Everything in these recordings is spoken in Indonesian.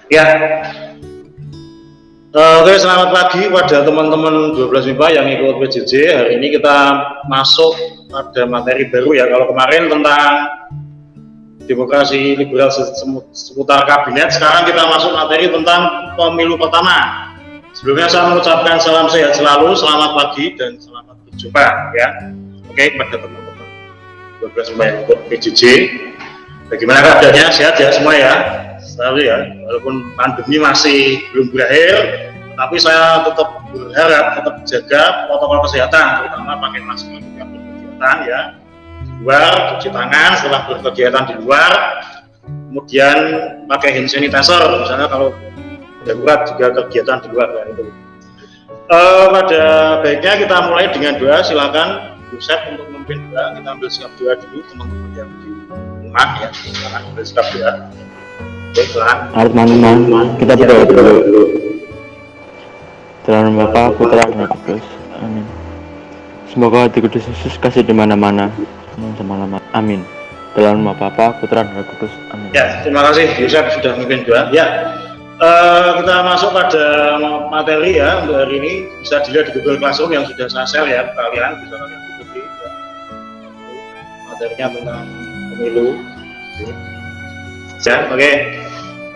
Ya, oke, selamat pagi pada teman-teman 12 MIPA yang ikut PJJ. Hari ini kita masuk pada materi baru ya. Kalau kemarin tentang demokrasi liberal seputar kabinet, sekarang kita masuk materi tentang pemilu pertama. Sebelumnya saya mengucapkan salam sehat selalu, selamat pagi dan selamat berjumpa ya. Oke, pada teman-teman 12 MIPA yang ikut PJJ. Bagaimana keadaannya? Sehat ya semua ya? Selalu ya, walaupun pandemi masih belum berakhir, tapi saya tetap berharap tetap jaga protokol kesehatan, terutama pakai masker ketika berkegiatan ya, di luar, cuci tangan setelah berkegiatan di luar, kemudian pakai hand sanitizer, misalnya kalau darurat juga kegiatan di luar ya, itu. Pada baiknya kita mulai dengan doa. Silakan Yusef untuk memimpin doa. Kita ambil sikap doa dulu teman-teman yang di rumah ya, silakan ambil sikap doa. Teman-teman, kita berdoa dulu. Dalam nama Bapa, Putra, dan Roh Kudus. Amin. Semoga hati kudus Yesus kasih di mana-mana. Amin. Dalam nama Bapa, Putra, dan Roh Kudus. Amin. Ya, terima kasih Yusuf sudah memimpin doa. Ya, kita masuk pada materi ya untuk hari ini. Bisa dilihat di Google Classroom yang sudah saya share ya, kalian bisa kalian ikuti. Ya. Materinya tentang pemilu. Ya, oke.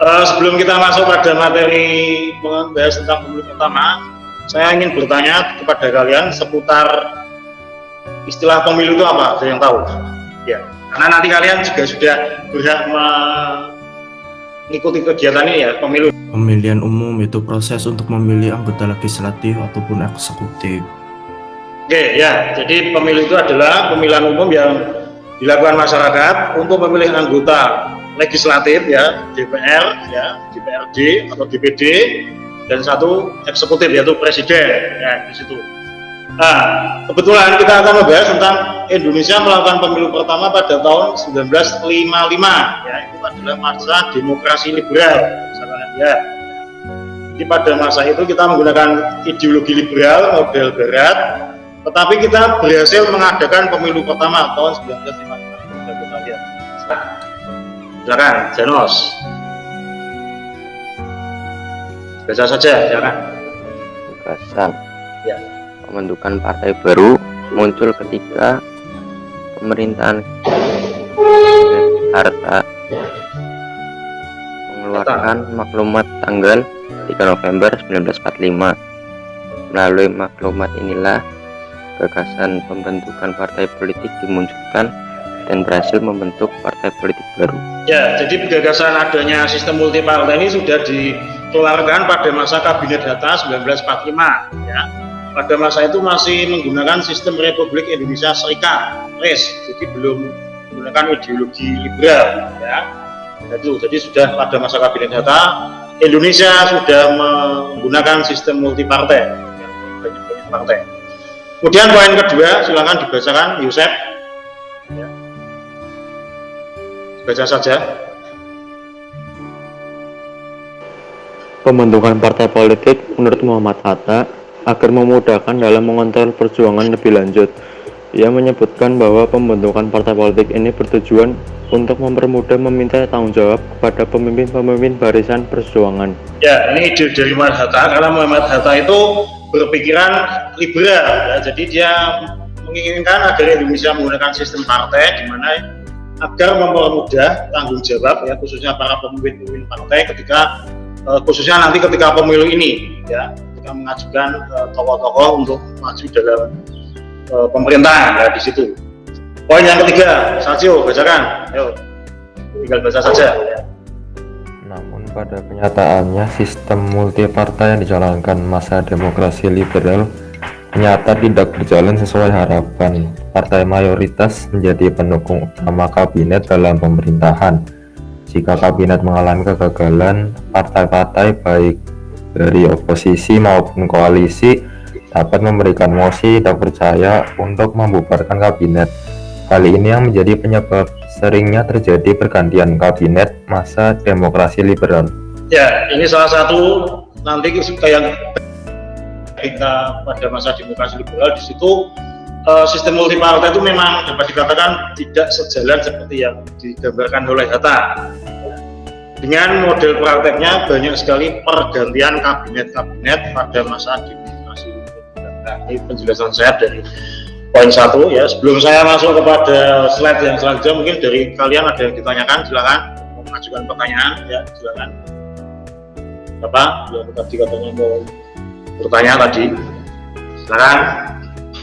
Sebelum kita masuk pada materi membahas tentang pemilu pertama, saya ingin bertanya kepada kalian seputar istilah pemilu itu apa? Ada yang tahu? Ya, karena nanti kalian juga sudah berhak mengikuti kegiatan ini ya, pemilu. Pemilihan umum itu proses untuk memilih anggota legislatif ataupun eksekutif. Oke, ya, jadi pemilu itu adalah pemilihan umum yang dilakukan masyarakat untuk memilih anggota legislatif ya, DPR ya, DPRD atau DPD, dan satu eksekutif yaitu presiden ya di situ. Nah, kebetulan kita akan membahas tentang Indonesia melakukan pemilu pertama pada tahun 1955 ya, itu adalah masa demokrasi liberal misalnya ya. Jadi pada masa itu kita menggunakan ideologi liberal model barat, tetapi kita berhasil mengadakan pemilu pertama tahun 1955. Kita lihat. Silakan, Janos. Baca saja, silakan. Gagasan Ya. pembentukan partai baru muncul ketika pemerintahan Harta mengeluarkan maklumat tanggal 3 November 1945. Melalui maklumat inilah gagasan pembentukan partai politik dimunculkan dan berhasil membentuk partai politik baru. Ya, jadi gagasan adanya sistem multipartai ini sudah dikeluarkan pada masa Kabinet Hatta 1945 ya. Pada masa itu masih menggunakan sistem Republik Indonesia Serikat (RIS), jadi belum menggunakan ideologi liberal ya. Jadi sudah pada masa Kabinet Hatta Indonesia sudah menggunakan sistem multipartai, banyak partai. Kemudian poin kedua, silakan dibacakan Yusef. Ya. Baca saja. Pembentukan partai politik menurut Muhammad Hatta agar memudahkan dalam mengontrol perjuangan lebih lanjut. Ia menyebutkan bahwa pembentukan partai politik ini bertujuan untuk mempermudah meminta tanggung jawab kepada pemimpin-pemimpin barisan perjuangan. Ya, ini ide dari Muhammad Hatta karena Muhammad Hatta itu berpikiran liberal ya, jadi dia menginginkan agar Indonesia menggunakan sistem partai di mana agar mempermudah tanggung jawab ya, khususnya para pemimpin partai ketika khususnya nanti ketika pemilu ini ya, ketika mengajukan tokoh-tokoh untuk maju dalam pemerintahan ya di situ. Poin yang ketiga, Salcio bacakan. Ayo, tinggal baca saja. Namun pada kenyataannya sistem multipartai yang dijalankan masa demokrasi liberal ternyata tidak berjalan sesuai harapan. Partai mayoritas menjadi pendukung utama kabinet dalam pemerintahan. Jika kabinet mengalami kegagalan, partai-partai baik dari oposisi maupun koalisi dapat memberikan mosi tak percaya untuk membubarkan kabinet. Hal ini yang menjadi penyebab seringnya terjadi pergantian kabinet masa demokrasi liberal. Ya, ini salah satu nanti yang kita pada masa demokrasi liberal di situ sistem multipartai itu memang dapat dikatakan tidak sejalan seperti yang digambarkan oleh Hatta. Dengan model prakteknya banyak sekali pergantian kabinet-kabinet pada masa demokrasi. Nah, ini penjelasan saya dari poin 1 ya. Sebelum saya masuk kepada slide yang selanjutnya, mungkin dari kalian ada yang ditanyakan, silakan mengajukan pertanyaan ya, silakan. Bapak, yang tadi katanya mau bertanya tadi, silakan.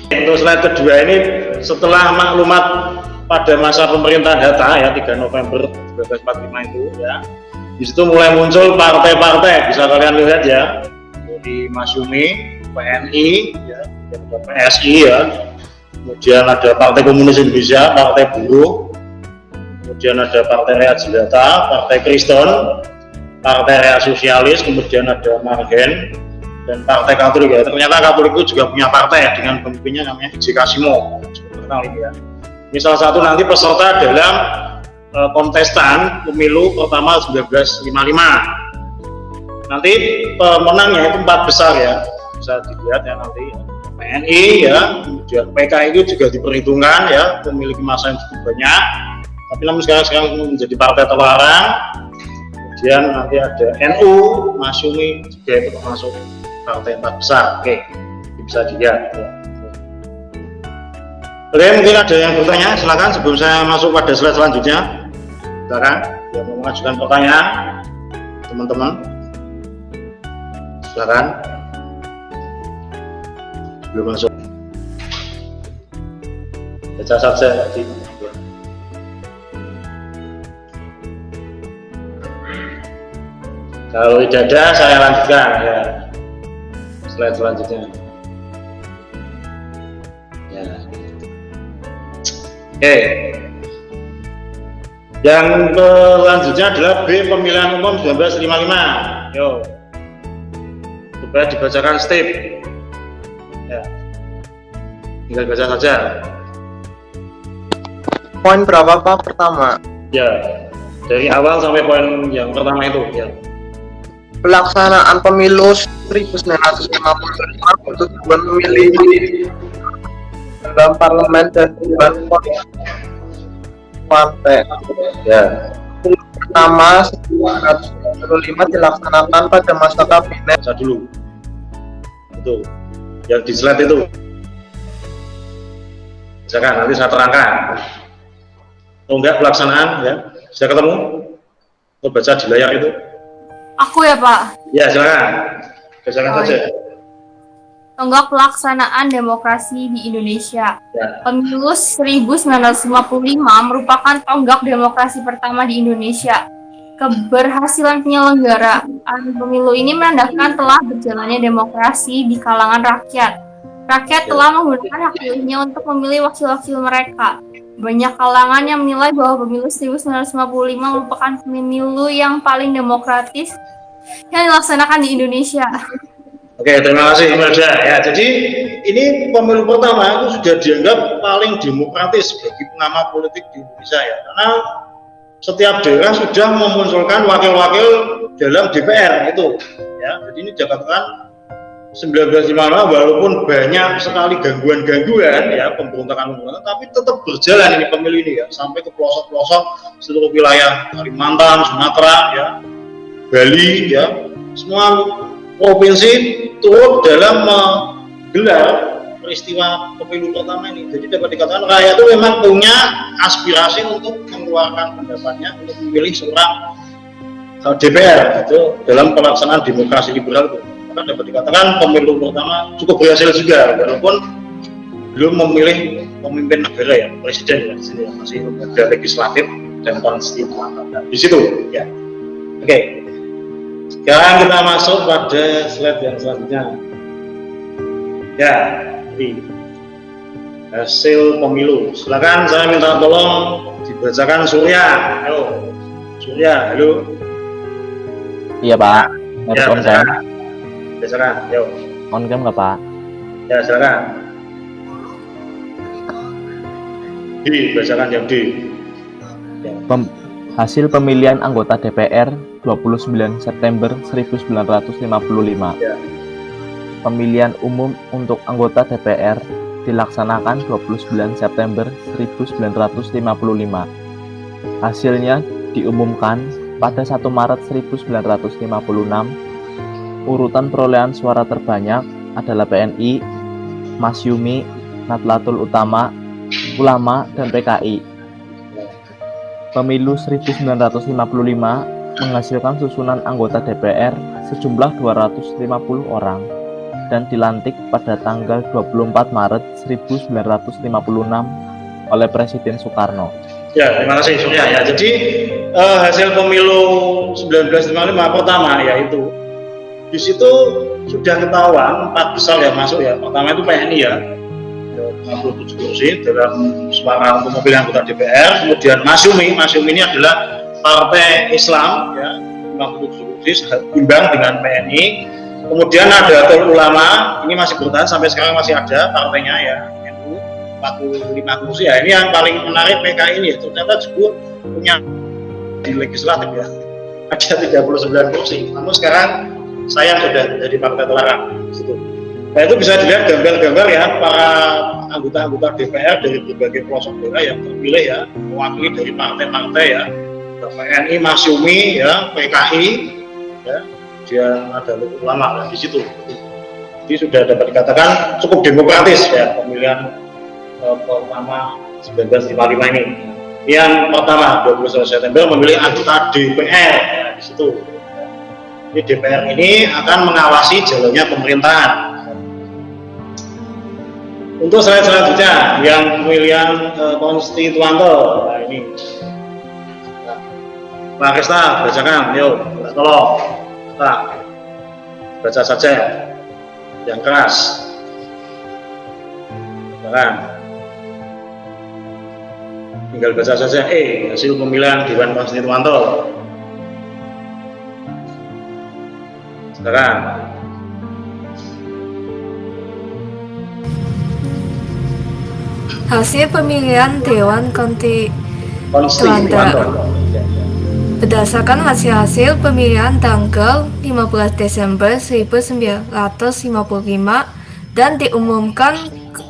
Untuk slide kedua ini, setelah maklumat pada masa pemerintahan data ya 3 November 1945 itu ya, di situ mulai muncul partai-partai, bisa kalian lihat ya, di Masyumi, PNI, ya, ada PSI ya, kemudian ada Partai Komunis Indonesia, Partai Buruh, kemudian ada Partai Rakyat Jelata, Partai Kristen, Partai Rakyat Sosialis, kemudian ada Margen, dan Partai Katolik ya. Ternyata Katolik itu juga punya partai dengan pemimpinnya namanya I.J. Kasimo, cukup terkenal ini ya. Ini salah satu nanti peserta dalam kontestan pemilu pertama 1955. Nanti pemenangnya itu 4 besar ya, bisa dilihat ya nanti. PNI ya, kemudian PKI itu juga diperhitungkan ya, memiliki masa yang cukup banyak. Tapi namun sekarang menjadi partai terlarang. Kemudian nanti ada NU, Masyumi juga itu termasuk partai 4 besar. Oke, bisa dilihat ya. Oke, mungkin ada yang bertanya, silakan sebelum saya masuk pada slide selanjutnya. Silakan, yang mau mengajukan pertanyaan, teman-teman. Silakan. Belum masuk. Baca saja tadi. Kalau tidak ada, saya lanjutkan ya. Slide selanjutnya. Ya. Oke. Yang selanjutnya adalah B, pemilihan umum 1955. Yo. Coba dibacakan step. Ya. Tinggal baca saja. Poin berapa Pak pertama? Ya. Dari awal sampai poin yang pertama itu ya. Pelaksanaan pemilu 1955 untuk tujuan memilih dalam parlemen dan dewan partai. Ya. Pertama 1955 dilaksanakan pada masa kabinet. Baca dulu. Itu. Yang di slide itu. Misalkan nanti saya terangkan. Oh enggak pelaksanaan ya. Sudah ketemu? Oh baca di layar itu. Aku ya Pak. Ya silakan. Bacakan saja. Tonggak pelaksanaan demokrasi di Indonesia. Ya. Pemilu 1955 merupakan tonggak demokrasi pertama di Indonesia. Keberhasilan penyelenggaraan pemilu ini menandakan telah berjalannya demokrasi di kalangan rakyat. Rakyat telah menggunakan hak pilihnya untuk memilih wakil-wakil mereka. Banyak kalangan yang menilai bahwa pemilu 1955 merupakan pemilu yang paling demokratis yang dilaksanakan di Indonesia. Oke, terima kasih Imelda. Ya, jadi ini pemilu pertama itu sudah dianggap paling demokratis bagi pengamat politik di Indonesia ya, karena setiap daerah sudah memunculkan wakil-wakil dalam DPR itu. Ya, jadi ini dikatakan 1955 walaupun banyak sekali gangguan-gangguan ya, pemberontakan, tapi tetap berjalan ini pemilu ini ya, sampai ke pelosok-pelosok seluruh wilayah Kalimantan, Sumatera ya, Bali ya, semua provinsi turut dalam menggelar peristiwa pemilu pertama ini. Jadi dapat dikatakan rakyat itu memang punya aspirasi untuk mengeluarkan pendapatnya untuk memilih seorang DPR itu dalam pelaksanaan demokrasi liberal itu. Maka dapat dikatakan pemilu pertama cukup berhasil juga, walaupun belum memilih pemimpin negara ya, presiden ya, di sini ya, masih ada legislatif dan konstitusi di situ ya. Oke. Sekarang kita masuk pada slide yang selanjutnya. Ya, ini hasil pemilu. Silakan saya minta tolong dibacakan Surya. Halo, Surya, halo. Iya Pak. Ya, bacakan. Bacakan, yuk. On cam nggak Pak? Ya, silakan. Dibacakan yang di. Ya. Hasil pemilihan anggota DPR 29 September 1955. Ya. Pemilihan umum untuk anggota DPR dilaksanakan 29 September 1955. Hasilnya diumumkan pada 1 Maret 1956, urutan perolehan suara terbanyak adalah PNI, Masyumi, Nahdlatul Ulama, dan PKI. Pemilu 1955 menghasilkan susunan anggota DPR sejumlah 250 orang dan dilantik pada tanggal 24 Maret 1956 oleh Presiden Soekarno. Ya, terima kasih Surya ya. Jadi hasil pemilu 1955 pertama yaitu di situ sudah ketahuan 4 besar yang masuk ya. Pertama itu PNI ya, 57 kursi dalam suara untuk memilih anggota DPR. Kemudian Masyumi ini adalah partai Islam ya, 57 kursi imbang dengan PNI. Kemudian ada Nahdlatul Ulama, ini masih bertahan sampai sekarang, masih ada partainya ya, NU 45 kursi ya. Ini yang paling menarik PKI ini, ternyata juga punya di legislatif ya, ada 39 kursi. Namun sekarang sayang sudah jadi partai terlarang gitu. Nah itu bisa dilihat gambar-gambar ya para anggota-anggota DPR dari berbagai pelosok daerah yang terpilih ya, mewakili dari partai-partai ya, PNI, Masyumi ya, PKI ya, dia ada Ulama di situ. Jadi sudah dapat dikatakan cukup demokratis ya pemilihan pertama 1955 ini. Yang pertama 21 September memilih anggota DPR ya, di situ. Ini DPR ini akan mengawasi jalannya pemerintahan. Untuk slide selanjutnya yang pemilihan konstituante, nah ini Pak Krista bacakan, yuk tolong Pak baca saja yang keras, bacakan. Tinggal baca saja hasil pemilihan Dewan Konstituante. Silakan. Hasil pemilihan Dewan Konstituante berdasarkan hasil pemilihan tanggal 15 Desember 1955 dan diumumkan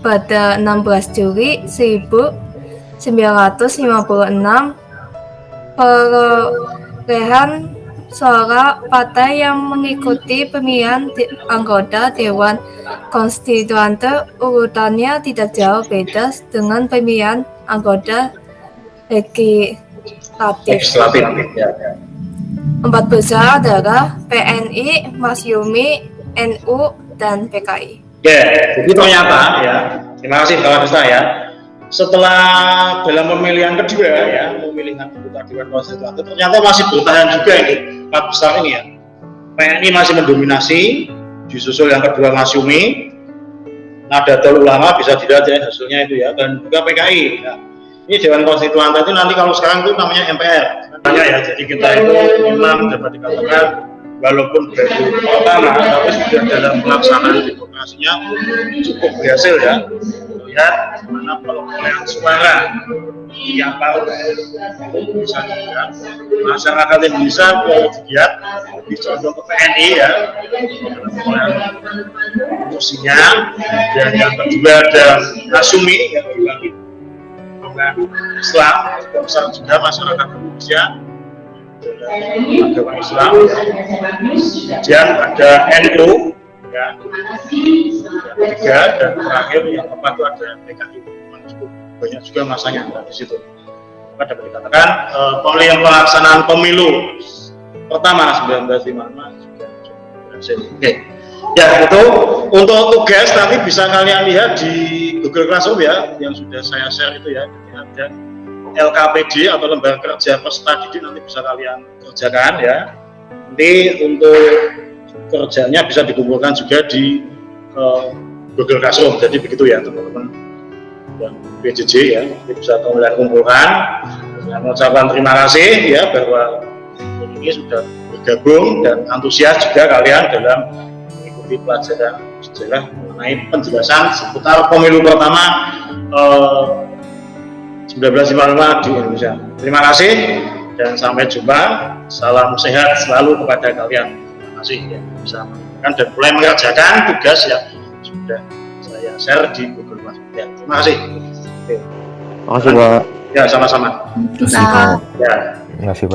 pada 16 Juli 1956, perolehan suara partai yang mengikuti pemilihan anggota Dewan Konstituante urutannya tidak jauh beda dengan pemilihan anggota legislatif. Empat besar adalah PNI, Masyumi, NU, dan PKI. Jadi ternyata ya, terima kasih Pak Krista ya. Setelah dalam pemilihan kedua ya, pemilihan anggota Dewan Konstituante ternyata masih bertahan juga ini 4 besar ini ya. PNI masih mendominasi, disusul yang kedua Masyumi, Nahdlatul Ulama bisa dilihat ya hasilnya itu ya, dan juga PKI ya. Ini Dewan Konstituante itu nanti kalau sekarang itu namanya MPR ya. Jadi kita itu memang dapat dikatakan walaupun baru pertama tapi sudah dalam pelaksanaan demokrasinya cukup berhasil ya. Lihat bagaimana perolehan suara yang baru bisa dilihat masyarakat Indonesia dilihat lebih condong ke PNI ya perolehan kursinya, dan yang kedua ada Masyumi yang dibagi Islam besar juga masyarakat Indonesia agama Islam. Kemudian ada NU ya, yang ketiga, dan terakhir yang keempat itu ada PKI. Cukup banyak juga masanya di situ. Maka dapat dikatakan pemilihan pelaksanaan pemilu pertama 1955 sudah berhasil. Oke. Ya itu untuk tugas nanti bisa kalian lihat di Google Classroom ya, yang sudah saya share itu ya. Ada LKPD atau lembaga kerja peserta didik nanti bisa kalian kerjakan ya. Nanti untuk kerjanya bisa dikumpulkan juga di Google Classroom. Jadi begitu ya teman-teman yang PJJ ya, nanti bisa kalian kumpulkan. Saya mengucapkan terima kasih ya bahwa ini sudah bergabung dan antusias juga kalian dalam mengikuti pelajaran sejarah mengenai penjelasan seputar pemilu pertama 1955 di Indonesia. Terima kasih dan sampai jumpa. Salam sehat selalu kepada kalian. Terima kasih ya bisa menonton dan mulai mengerjakan tugas yang sudah saya share di Google Classroom. Ya, terima kasih. Terima kasih Pak. Ya sama-sama. Nah. Ya. Terima kasih Pak.